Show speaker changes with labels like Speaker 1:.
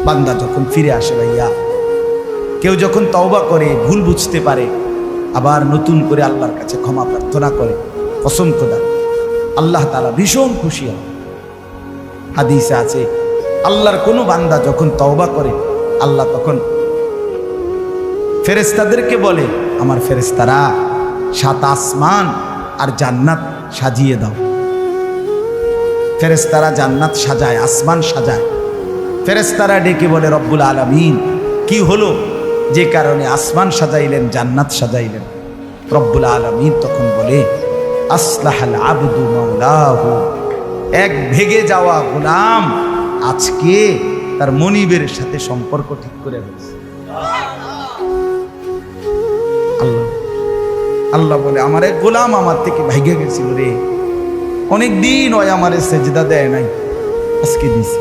Speaker 1: বান্দা যখন ফিরে আসে ভাইয়া, কেউ যখন তওবা করে, ভুল বুঝতে পারে, আবার নতুন করে আল্লাহর কাছে ক্ষমা প্রার্থনা করে, কসম খোদা আল্লাহ তাআলা ভীষণ খুশি হয়। হাদিসে আছে আল্লাহর কোনো বান্দা যখন তওবা করে, আল্লাহ তখন ফেরেশতাদেরকে বলে, আমার ফেরেশতারা 7 আসমান আর জান্নাত সাজিয়ে দাও। ফেরেশতারা জান্নাত সাজায়, আসমান সাজায়। ফেরেশতারা ডেকে বলে, রব্বুল আলামিন কি হলো যে কারণে আসমান সাজাইলেন, জান্নাত সাজাইলেন? রব্বুল আলামিন তখন বলে, আসলাহাল আবদু মাওলাহু, এক ভেগে যাওয়া গোলাম আজকে তার মনিবের সাথে সম্পর্ক ঠিক করে ফেলেছে। আল্লাহ আল্লাহ বলে, আমার এক গোলাম আমার থেকে ভাইগে গেছিল রে, অনেক দিন ওই আমারে সেজদা দেয় নাই, আজকে দিছি।